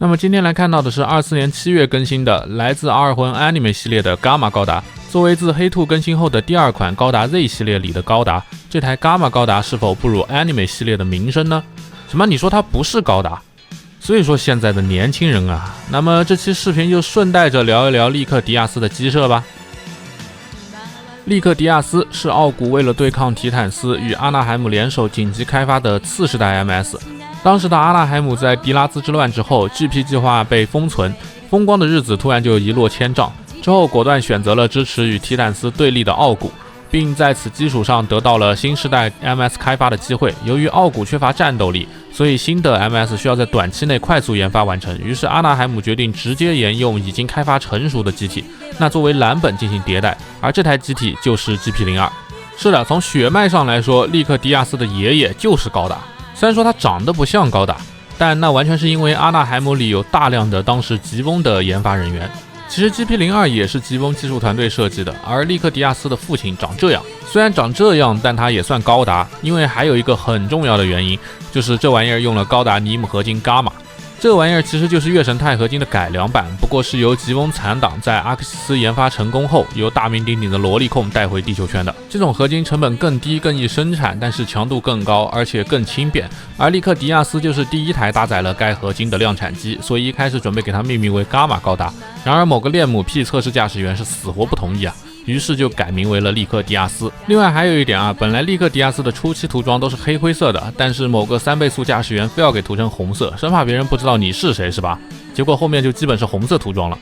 那么今天来看到的是24年7月更新的来自 R 魂 Anime 系列的 Gamma 高达，作为自黑兔更新后的第二款高达 Z 系列里的高达，这台 Gamma 高达是否不辱 Anime 系列的名声呢？什么？你说它不是高达？所以说现在的年轻人啊，那么这期视频就顺带着聊一聊利克迪亚斯的机设吧。利克迪亚斯是奥古为了对抗提坦斯与阿纳海姆联手紧急开发的次世代 MS。当时的阿纳海姆在迪拉兹之乱之后 ，GP 计划被封存，风光的日子突然就一落千丈。之后果断选择了支持与提坦斯对立的奥古，并在此基础上得到了新世代 MS 开发的机会。由于奥古缺乏战斗力，所以新的 MS 需要在短期内快速研发完成。于是阿纳海姆决定直接沿用已经开发成熟的机体，那作为蓝本进行迭代，而这台机体就是 GP02。是的，从血脉上来说，利克迪亚斯的爷爷就是高达。虽然说它长得不像高达，但那完全是因为阿纳海姆里有大量的当时吉翁的研发人员。其实 GP02 也是吉翁技术团队设计的，而利克迪亚斯的父亲长这样，虽然长这样，但他也算高达，因为还有一个很重要的原因，就是这玩意儿用了高达尼姆合金伽马。这玩意儿其实就是月神钛合金的改良版，不过是由吉翁残党在阿克西斯研发成功后，由大名鼎鼎的萝莉控带回地球圈的。这种合金成本更低，更易生产，但是强度更高，而且更轻便。而利克迪亚斯就是第一台搭载了该合金的量产机，所以一开始准备给它命名为伽马高达。然而某个恋母癖测试驾驶员是死活不同意啊，于是就改名为了利克迪亚斯。另外还有一点啊，本来利克迪亚斯的初期涂装都是黑灰色的，但是某个3倍速驾驶员非要给涂成红色，生怕别人不知道你是谁是吧？结果后面就基本是红色涂装了。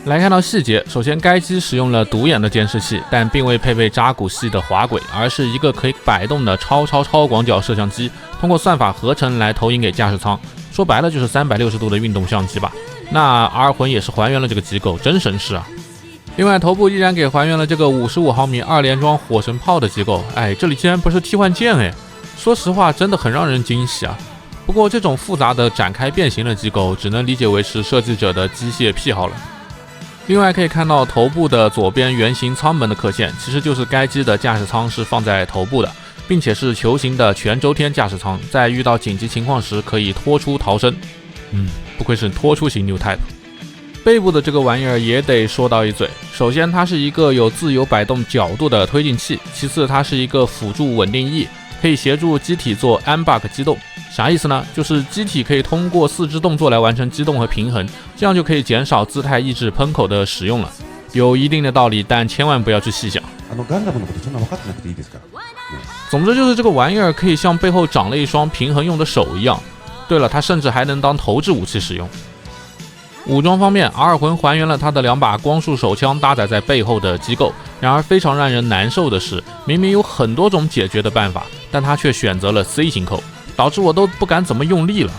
来看到细节，首先该机使用了独眼的监视器，但并未配备扎古系的滑轨，而是一个可以摆动的超广角摄像机，通过算法合成来投影给驾驶舱，说白了就是360度的运动相机吧。那 R 魂也是还原了这个机构，真神似啊。另外头部依然给还原了这个55毫米2连装火神炮的机构，这里竟然不是替换件说实话真的很让人惊喜啊。不过这种复杂的展开变形的机构只能理解为是设计者的机械癖好了。另外可以看到头部的左边圆形舱门的刻线，其实就是该机的驾驶舱是放在头部的，并且是球形的全周天驾驶舱，在遇到紧急情况时可以拖出逃生。不愧是拖出型 New Type。背部的这个玩意儿也得说到一嘴，首先它是一个有自由摆动角度的推进器，其次它是一个辅助稳定翼，可以协助机体做 Unbuck 机动。啥意思呢？就是机体可以通过四肢动作来完成机动和平衡，这样就可以减少姿态抑制喷口的使用了。有一定的道理，但千万不要去细想。总之就是这个玩意儿可以像背后长了一双平衡用的手一样。对了，它甚至还能当投掷武器使用。武装方面 ，R 魂还原了它的2把光束手枪搭载在背后的机构。然而非常让人难受的是，明明有很多种解决的办法，但它却选择了 C 型扣，导致我都不敢怎么用力了。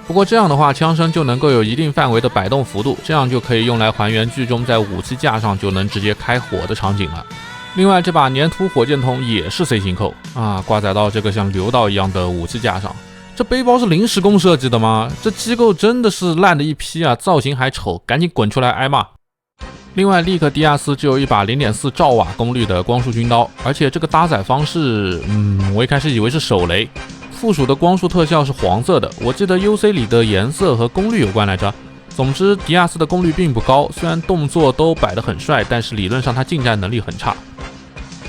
不过这样的话，枪身就能够有一定范围的摆动幅度，这样就可以用来还原剧中在武器架上就能直接开火的场景了。另外，这把粘土火箭筒也是 C 型扣啊，挂载到这个像流道一样的武器架上。这背包是临时工设计的吗？这机构真的是烂的一批啊，造型还丑，赶紧滚出来挨骂。另外，利克迪亚斯只有一把 0.4 兆瓦功率的光束军刀，而且这个搭载方式，我一开始以为是手雷。附属的光束特效是黄色的，我记得 UC 里的颜色和功率有关来着。总之，迪亚斯的功率并不高，虽然动作都摆得很帅，但是理论上它近战能力很差。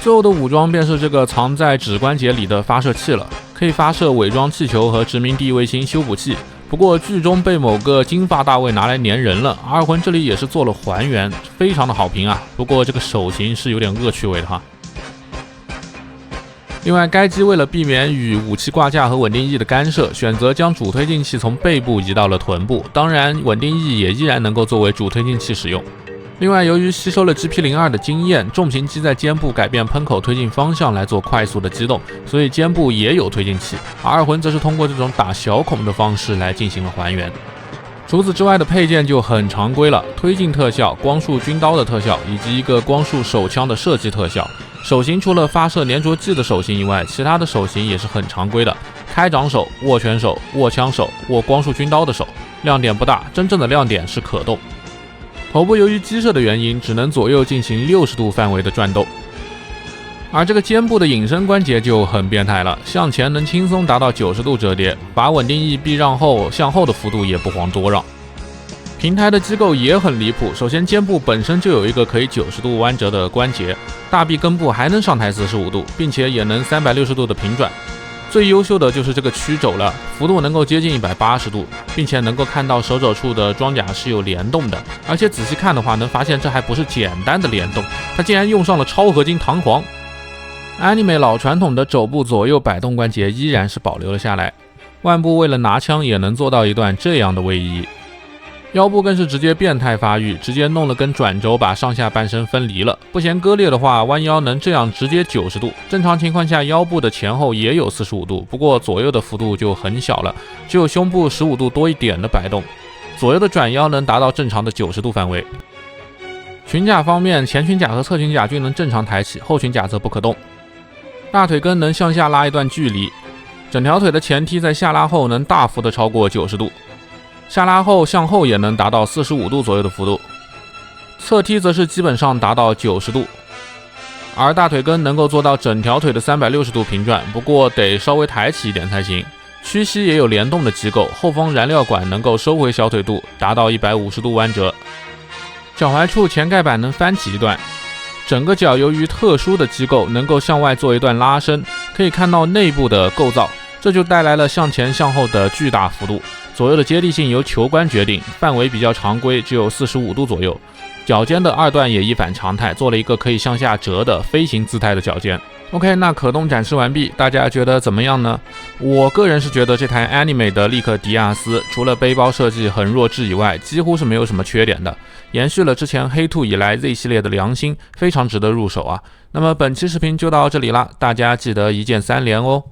最后的武装便是这个藏在指关节里的发射器了，可以发射伪装气球和殖民地卫星修补器。不过剧中被某个金发大卫拿来粘人了，R魂这里也是做了还原，非常的好评啊。不过这个手型是有点恶趣味的哈。另外，该机为了避免与武器挂架和稳定翼的干涉，选择将主推进器从背部移到了臀部，当然稳定翼也依然能够作为主推进器使用。另外，由于吸收了 GP02 的经验，重型机在肩部改变喷口推进方向来做快速的机动，所以肩部也有推进器。而R魂则是通过这种打小孔的方式来进行了还原。除此之外的配件就很常规了，推进特效、光束军刀的特效，以及一个光束手枪的设计特效。手型除了发射粘着剂的手型以外，其他的手型也是很常规的，开掌手、握拳手、握枪手、握光束军刀的手，亮点不大，真正的亮点是可动。头部由于机设的原因，只能左右进行60度范围的转动。而这个肩部的隐身关节就很变态了，向前能轻松达到90度折叠，把稳定翼避让后向后的幅度也不遑多让。平台的机构也很离谱，首先肩部本身就有一个可以90度弯折的关节，大臂根部还能上抬45度，并且也能360度的平转。最优秀的就是这个曲肘了，幅度能够接近180度，并且能够看到手肘处的装甲是有联动的，而且仔细看的话，能发现这还不是简单的联动，它竟然用上了超合金弹簧。Anime 老传统的肘部左右摆动关节依然是保留了下来，腕部为了拿枪也能做到一段这样的位移。腰部更是直接变态发育，直接弄了根转轴把上下半身分离了。不嫌割裂的话，弯腰能这样直接90度。正常情况下，腰部的前后也有45度，不过左右的幅度就很小了，只有胸部15度多一点的摆动。左右的转腰能达到正常的90度范围。裙甲方面，前裙甲和侧裙甲均能正常抬起，后裙甲则不可动。大腿根能向下拉一段距离，整条腿的前踢在下拉后能大幅的超过90度。下拉后向后也能达到45度左右的幅度，侧踢则是基本上达到90度，而大腿根能够做到整条腿的360度平转，不过得稍微抬起一点才行。屈膝也有联动的机构，后方燃料管能够收回小腿肚，达到150度弯折。脚踝处前盖板能翻起一段，整个脚由于特殊的机构能够向外做一段拉伸，可以看到内部的构造，这就带来了向前向后的巨大幅度。左右的接地性由球关决定，范围比较常规，只有45度左右。脚尖的二段也一反常态，做了一个可以向下折的飞行姿态的脚尖。OK， 那可动展示完毕，大家觉得怎么样呢？我个人是觉得这台 Anime 的利克迪亚斯，除了背包设计很弱智以外，几乎是没有什么缺点的，延续了之前黑兔以来 Z 系列的良心，非常值得入手啊。那么本期视频就到这里啦，大家记得一键3连哦。